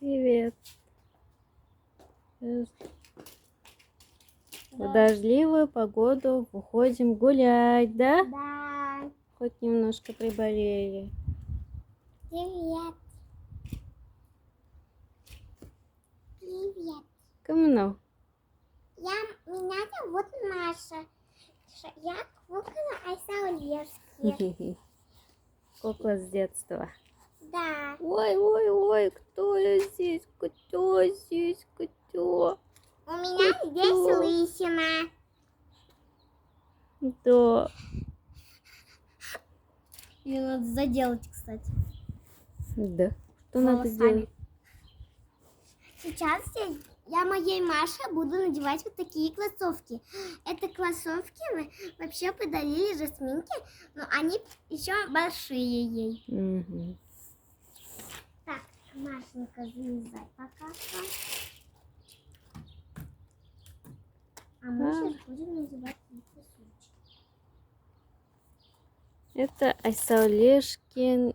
Привет. В дождливую погоду выходим гулять, да? Да. Хоть немножко приболели. Привет. Привет. Кому? Меня зовут Маша. Я кукла Айсаулевский. Кукла с детства. Да. Ой, кто здесь? Кто здесь? Кто? У меня здесь лысина. Да. Ее надо заделать, кстати. Да. Что надо делать? Сейчас я моей Маше буду надевать вот такие кроссовки. Это кроссовки мы вообще подарили Жасминке, но они еще большие ей. Угу. Так, Машенька, залезай пока что. А мы сейчас будем надевать кроссовки. Это Айсаулешкин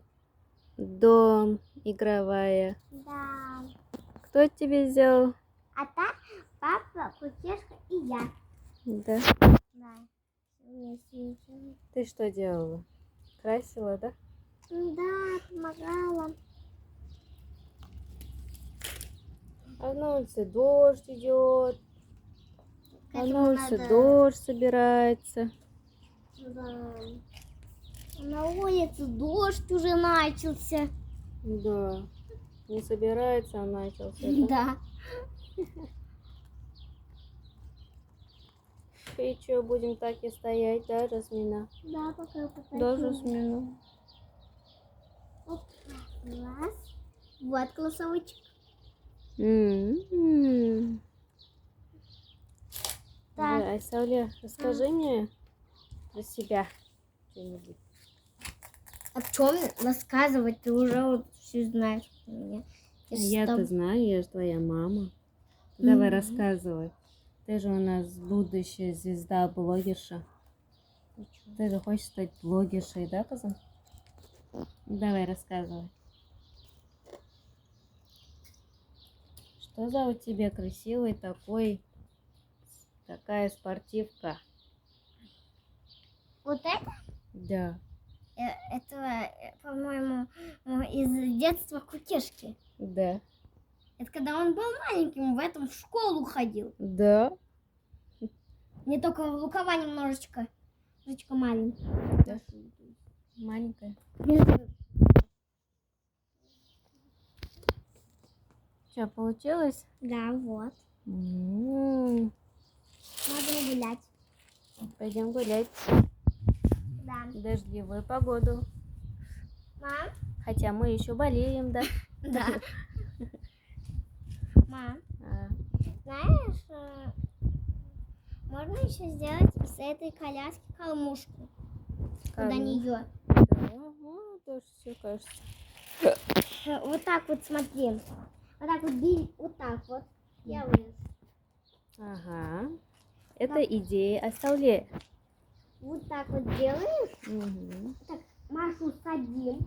дом игровая. Да. Кто тебе сделал? А так папа, Кукешка и я. Да. Да. Вместе. Ты что делала? Красила, да? Да, помогала. А на улице дождь идет. А Поэтому на улице надо- дождь собирается. Да. На улице дождь уже начался. Да. Не собирается, а начался. Да? Да. И что, будем так и стоять, да, Жасмина? Да, пока Да, Жасмина. Оп, раз. Вот кроссовочек. М-м-м. Так. Да, Айсауле, расскажи мне про себя что-нибудь. А в чем рассказывать? Ты уже вот все знаешь про меня. Я-то знаю, я же твоя мама. Давай рассказывай. Ты же у нас будущая звезда, блогерша. Ты же хочешь стать блогершей, да, Казан? Давай рассказывай. Что за у тебя красивый такая спортивка? Вот это? Да. Это, по-моему, из детства Кукешки. Да. Это когда он был маленьким, в этом в школу ходил. Да. Не только рукава немножечко маленькие. Да. Маленькая. Что, получилось? Да, вот. М-м-м. Надо гулять. Пойдем гулять Да. в дождливую погоду. Мам? Хотя мы еще болеем, да? Да. Мам, А, знаешь, можно еще сделать из этой коляски кормушку под нее. Да, ну, тоже все кажется. Вот так вот смотри. Вот так вот бери, вот так вот. Я вылез. Ага. Это Так. идея Айсауле. Вот так вот делаешь. Угу. Так, Машу садим.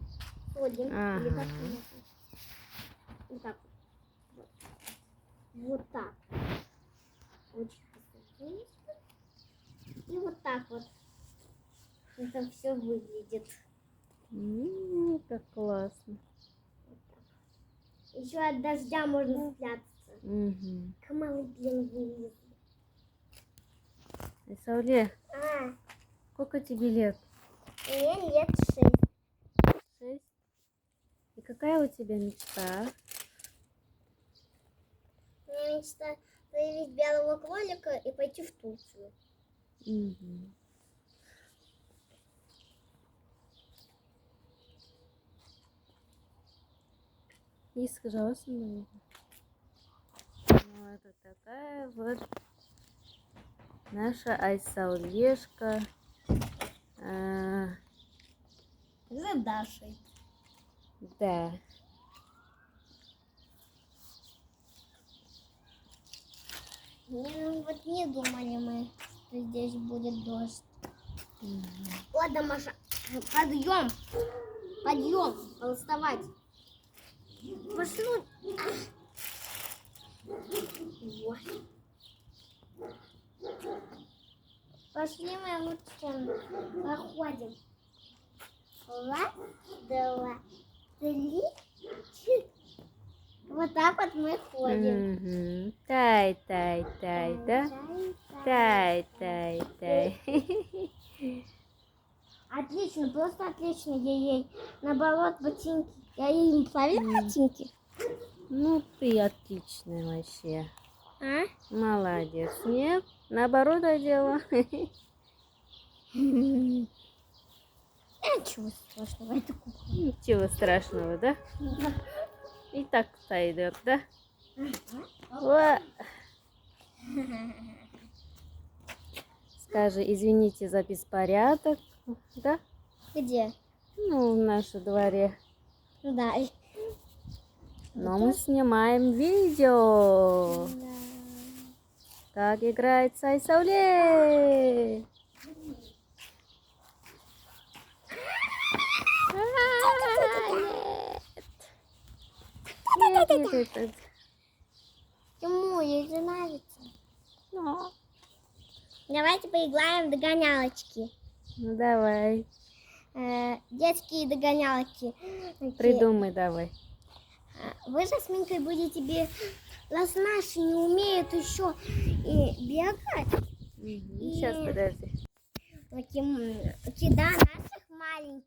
Садим. Ага. Или как ты вот так. Вот. Вот так. Очень посадим. И вот так вот. Это все выглядит. Как классно. Вот так. Еще от дождя можно спрятаться. Угу. Камалы блин вылезли. Айсауле, А, сколько тебе лет? мне лет 6. 6. И какая у тебя мечта? У меня мечта появить белого кролика и пойти в Турцию. Угу. И сказала со мной. Ну, это такая вот наша Айсаулешка. За Дашей. Да. Вот не думали мы, что здесь будет дождь. Угу. Ладно, Маша, подъем, надо вставать. Пошли. Вот. Пошли мы лучше проходим. Раз, два, три, четыре. Вот так вот мы ходим. Мгм. Тай, тай, тай, да? Тай, тай, тай. Отлично, просто отлично. Я ей, наоборот, ботинки. Я ей не правильно ботинки? Ну, ты отличная вообще. А? Молодец. Нет, наоборот одела. Ничего страшного, это кукла. Ничего страшного, да? И так сойдет, да? Во. Скажи, извините за беспорядок, да? Где? Ну, в нашем дворе. Да. Но мы снимаем видео, как играет Сай Сауле. Нет, нет. Почему? Ей же нравится. Ну, Давайте поиграем в догонялочки. ну давай, Детские догонялки. придумай давай. Вы же с Минкой будете раз наши не умеют еще и бегать. Сейчас, подожди. Да,